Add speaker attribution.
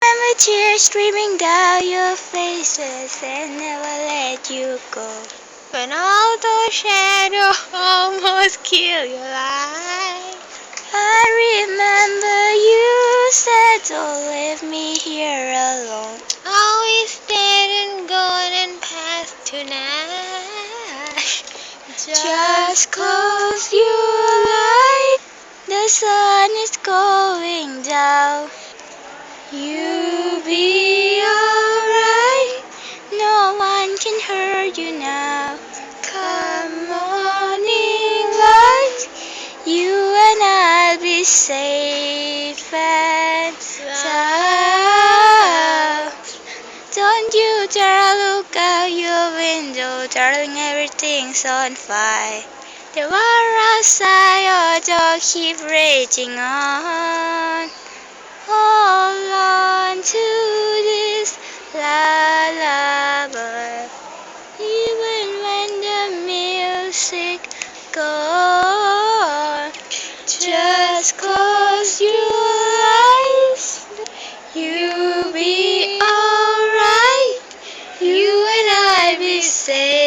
Speaker 1: Remember tears streaming down your faces and never let you go. When all those shadows almost kill your life. I remember you said don't leave me here alone. Always dead and gone and past tonight. Just close your eyes. The sun is going down. You'll be alright. No one can hurt you now. Come morning light. You and I'll be safe and sound. Don't you dare look out your window, darling, everything's on fire. The war outside your door keep raging on. Hold on to this lullaby, even when the music goes. Just close your eyes, you'll be alright. You and I be safe.